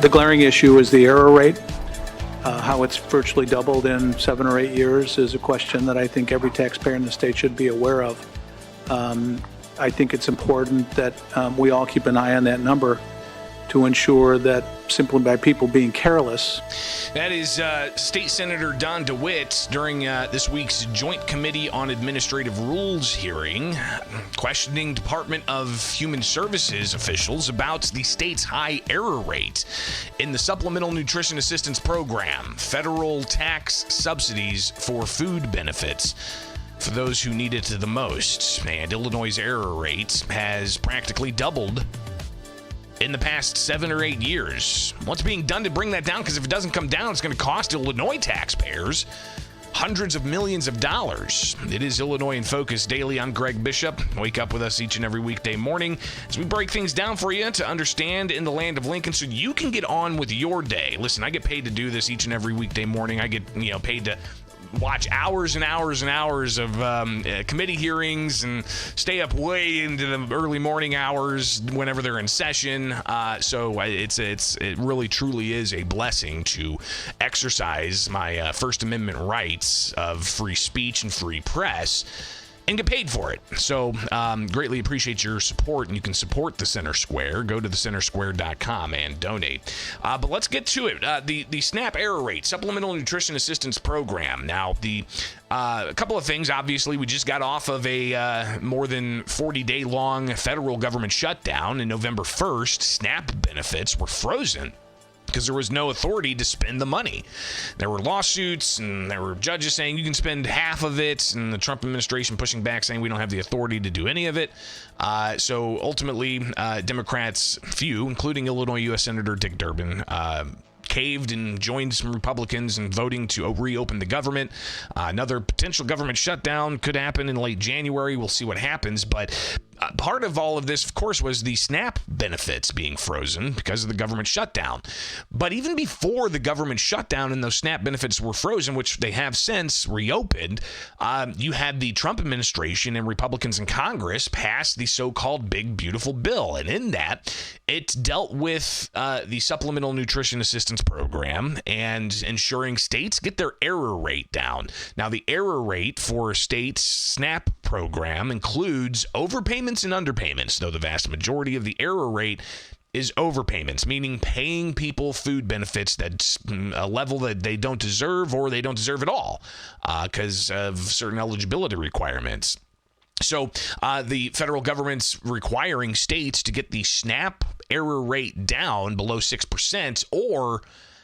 The glaring issue is the error rate. How it's virtually doubled in 7 or 8 years is a question that I think every taxpayer in the state should be aware of. I think it's important that we all keep an eye on that number to ensure that simply by people being careless. That is State Senator Don DeWitt during this week's Joint Committee on Administrative Rules hearing, questioning Department of Human Services officials about the state's high error rate in the Supplemental Nutrition Assistance Program, federal tax subsidies for food benefits for those who need it the most. And Illinois' error rate has practically doubled in the past 7 or 8 years. What's being done to bring that down? Because if it doesn't come down, it's going to cost Illinois taxpayers hundreds of millions of dollars. It is Illinois in Focus daily. I'm Greg Bishop. Wake up with us each and every weekday morning as we break things down for you to understand in the land of Lincoln so you can get on with your day. Listen, I get paid to do this each and every weekday morning. I get paid to watch hours and hours and hours of committee hearings and stay up way into the early morning hours whenever they're in session. So it really truly is a blessing to exercise my First Amendment rights of free speech and free press and get paid for it. So greatly appreciate your support, and you can support the Center Square. Go to thecentersquare.com and donate. But let's get to it. The SNAP error rate, Supplemental Nutrition Assistance Program. Now, a couple of things. Obviously, we just got off of a more than 40-day long federal government shutdown. And November 1st, SNAP benefits were frozen because there was no authority to spend the money. There were lawsuits, and there were judges saying you can spend half of it, and the Trump administration pushing back saying we don't have the authority to do any of it. So ultimately, Democrats, few, including Illinois U.S. Senator Dick Durbin, caved and joined some Republicans in voting to reopen the government. Another potential government shutdown could happen in late January. We'll see what happens, but part of all of this, of course, was the SNAP benefits being frozen because of the government shutdown. But even before the government shutdown and those SNAP benefits were frozen, which they have since reopened, you had the Trump administration and Republicans in Congress pass the so-called Big Beautiful Bill. And in that, it dealt with the Supplemental Nutrition Assistance Program and ensuring states get their error rate down. Now, the error rate for a state's SNAP program includes overpayments and underpayments, though the vast majority of the error rate is overpayments, meaning paying people food benefits that's a level that they don't deserve or they don't deserve at all because of certain eligibility requirements. So the federal government's requiring states to get the SNAP error rate down below 6% or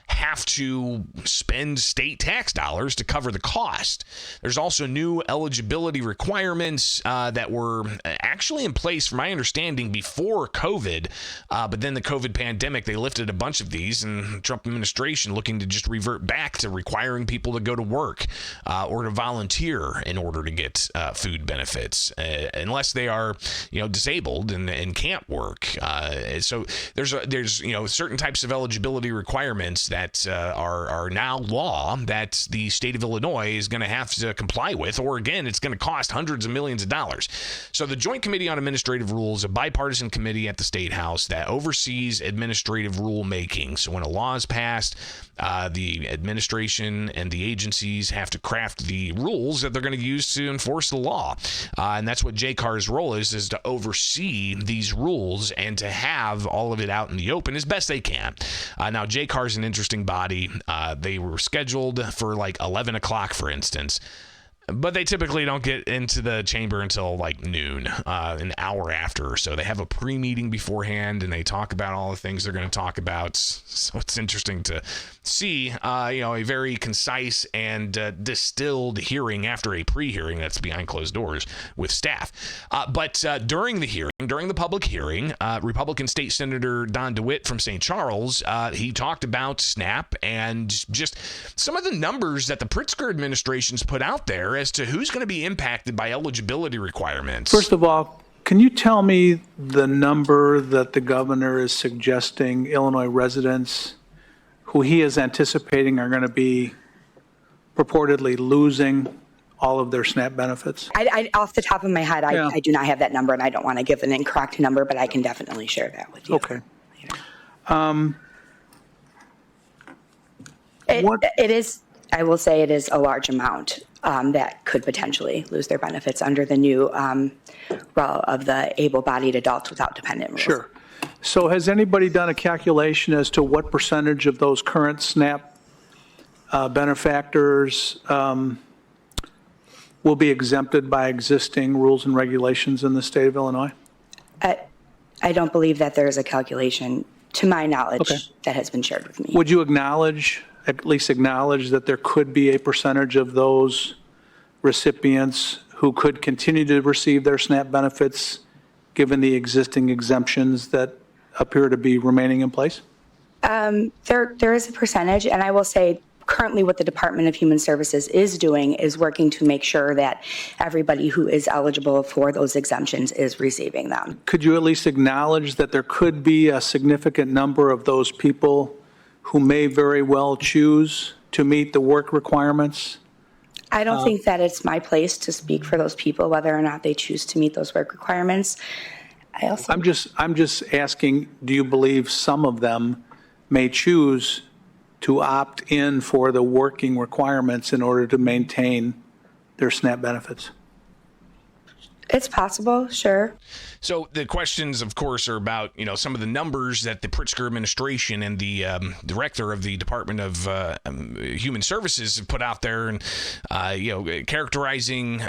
have to spend state tax dollars to cover the cost. There's also new eligibility requirements that were actually in place, from my understanding, before COVID. But then the COVID pandemic, they lifted a bunch of these, and the Trump administration looking to just revert back to requiring people to go to work or to volunteer in order to get food benefits, unless they are, disabled and can't work. So there's certain types of eligibility requirements that are now law that the state of Illinois is going to have to comply with, or again, it's going to cost hundreds of millions of dollars. So the Joint Committee on Administrative Rules, a bipartisan committee at the State House that oversees administrative rulemaking. So when a law is passed, the administration and the agencies have to craft the rules that they're going to use to enforce the law. And that's what JCAR's role is to oversee these rules and to have all of it out in the open as best they can. Now, JCAR is an interesting body. They were scheduled for like 11 o'clock, for instance. But they typically don't get into the chamber until like noon, an hour after or so. They have a pre-meeting beforehand, and they talk about all the things they're going to talk about. So it's interesting to see, a very concise and distilled hearing after a pre-hearing that's behind closed doors with staff. But during the public hearing, Republican State Senator Don DeWitt from St. Charles, he talked about SNAP and just some of the numbers that the Pritzker administration's put out there as to who's going to be impacted by eligibility requirements. First of all, can you tell me the number that the governor is suggesting Illinois residents who he is anticipating are going to be purportedly losing all of their SNAP benefits? I off the top of my head, I do not have that number, and I don't want to give an incorrect number, but I can definitely share that with you. Okay. It is, I will say it is a large amount that could potentially lose their benefits under the new role of the able-bodied adults without dependent rules. Sure. So has anybody done a calculation as to what percentage of those current SNAP benefactors will be exempted by existing rules and regulations in the state of Illinois? I don't believe that there is a calculation, to my knowledge, that has been shared with me. Would you at least acknowledge that there could be a percentage of those recipients who could continue to receive their SNAP benefits given the existing exemptions that appear to be remaining in place? There is a percentage, and I will say currently what the Department of Human Services is doing is working to make sure that everybody who is eligible for those exemptions is receiving them. Could you at least acknowledge that there could be a significant number of those people who may very well choose to meet the work requirements? I don't think that it's my place to speak for those people, whether or not they choose to meet those work requirements. I'm just asking, do you believe some of them may choose to opt in for the working requirements in order to maintain their SNAP benefits? It's possible, sure. So the questions, of course, are about, some of the numbers that the Pritzker administration and the director of the Department of Human Services have put out there, and characterizing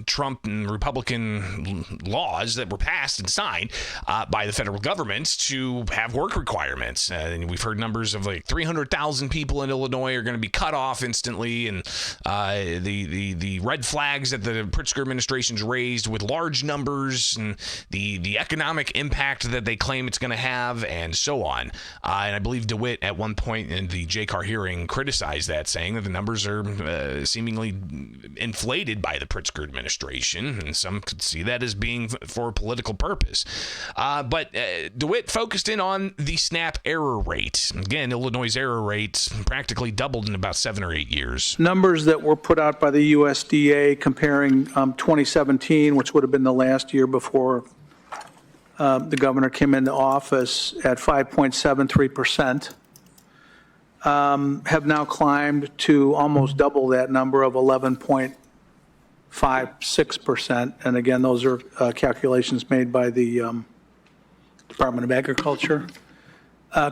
Trump and Republican laws that were passed and signed by the federal government to have work requirements. And we've heard numbers of like 300,000 people in Illinois are going to be cut off instantly, and the red flags that the Pritzker administration's raised with large numbers and the economic impact that they claim it's going to have, and so on. And I believe DeWitt at one point in the JCAR hearing criticized that, saying that the numbers are seemingly inflated by the Pritzker administration, and some could see that as being for a political purpose. But DeWitt focused in on the SNAP error rate. Again, Illinois' error rate practically doubled in about 7 or 8 years. Numbers that were put out by the USDA comparing 2017, which would have been the last year before the governor came into office, at 5.73%, have now climbed to almost double that number of 11.56%. And again, those are calculations made by the Department of Agriculture.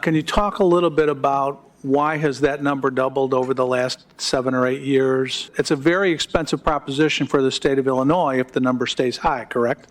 Can you talk a little bit about why has that number doubled over the last 7 or 8 years? It's a very expensive proposition for the state of Illinois if the number stays high, correct?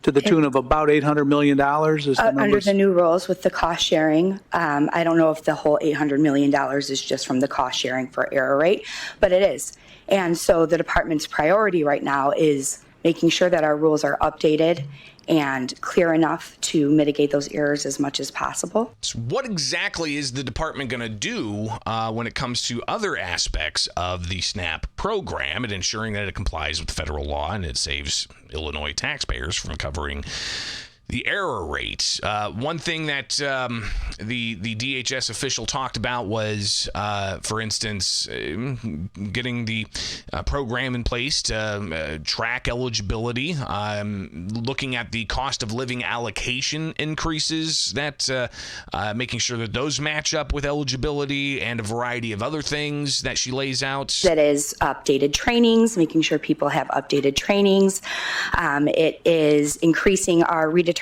To the tune of about $800 million is the under the new rules with the cost sharing. I don't know if the whole $800 million is just from the cost sharing for error rate, but it is. And so the department's priority right now is making sure that our rules are updated and clear enough to mitigate those errors as much as possible. So what exactly is the department going to do when it comes to other aspects of the SNAP program and ensuring that it complies with federal law and it saves Illinois taxpayers from covering the error rate? One thing that the DHS official talked about was, for instance, getting the program in place to track eligibility, looking at the cost of living allocation increases, that making sure that those match up with eligibility, and a variety of other things that she lays out. That is updated trainings, making sure people have updated trainings. It is increasing our redetermination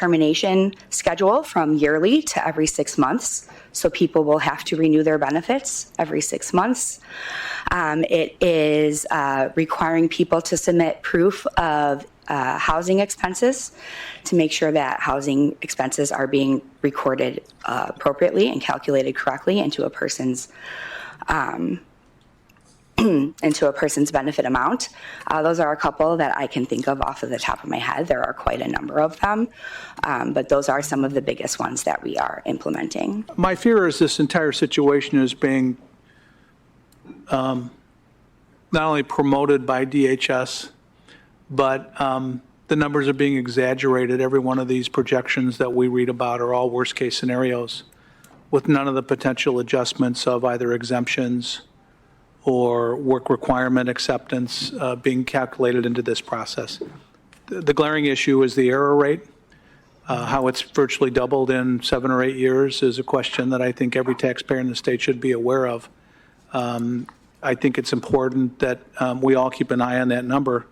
schedule from yearly to every 6 months. So people will have to renew their benefits every 6 months. It is requiring people to submit proof of housing expenses to make sure that housing expenses are being recorded appropriately and calculated correctly into a person's benefit amount. Those are a couple that I can think of off of the top of my head. There are quite a number of them, but those are some of the biggest ones that we are implementing. My fear is this entire situation is being not only promoted by DHS, but the numbers are being exaggerated. Every one of these projections that we read about are all worst-case scenarios with none of the potential adjustments of either exemptions or work requirement acceptance being calculated into this process. The glaring issue is the error rate. How it's virtually doubled in 7 or 8 years is a question that I think every taxpayer in the state should be aware of. I think it's important that we all keep an eye on that number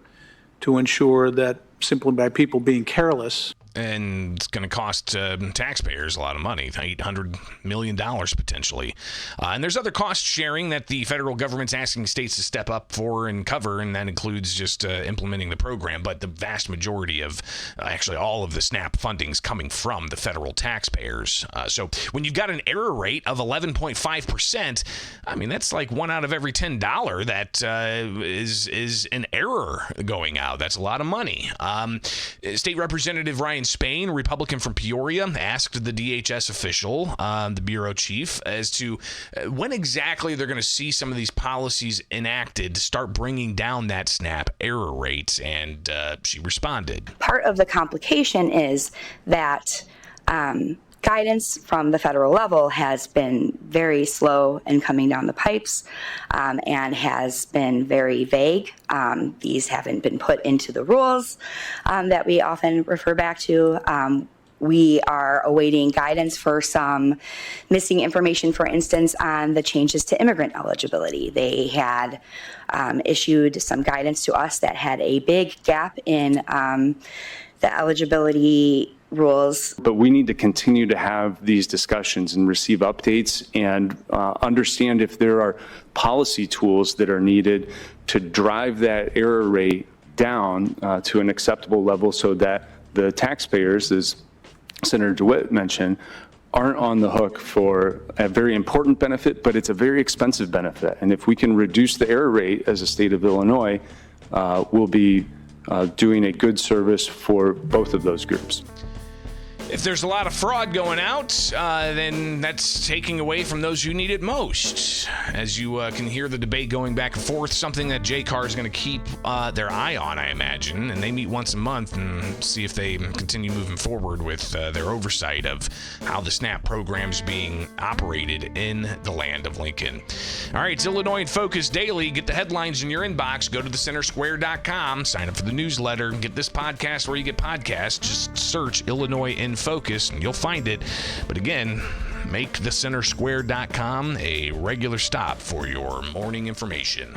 to ensure that simply by people being careless. And it's going to cost taxpayers a lot of money, $800 million potentially. And there's other cost sharing that the federal government's asking states to step up for and cover, and that includes just implementing the program. But the vast majority of, actually all of the SNAP funding is coming from the federal taxpayers. So when you've got an error rate of 11.5%, I mean, that's like $1 out of every $10 that is an error going out. That's a lot of money. State Representative Ryan Spain, a Republican from Peoria, asked the DHS official, the bureau chief, as to when exactly they're going to see some of these policies enacted to start bringing down that SNAP error rate, and she responded. Part of the complication is that guidance from the federal level has been very slow in coming down the pipes and has been very vague. These haven't been put into the rules that we often refer back to. We are awaiting guidance for some missing information, for instance, on the changes to immigrant eligibility. They had issued some guidance to us that had a big gap in the eligibility rules. But we need to continue to have these discussions and receive updates and understand if there are policy tools that are needed to drive that error rate down to an acceptable level so that the taxpayers, as Senator DeWitt mentioned, aren't on the hook for a very important benefit, but it's a very expensive benefit. And if we can reduce the error rate as a state of Illinois, we'll be doing a good service for both of those groups. If there's a lot of fraud going out, then that's taking away from those who need it most. As you can hear the debate going back and forth, something that JCAR is going to keep their eye on, I imagine, and they meet once a month and see if they continue moving forward with their oversight of how the SNAP program is being operated in the land of Lincoln. All right, it's Illinois in Focus Daily. Get the headlines in your inbox. Go to thecentersquare.com. Sign up for the newsletter. Get this podcast where you get podcasts. Just search Illinois in Focus and you'll find it. But again, make thecentersquare.com a regular stop for your morning information.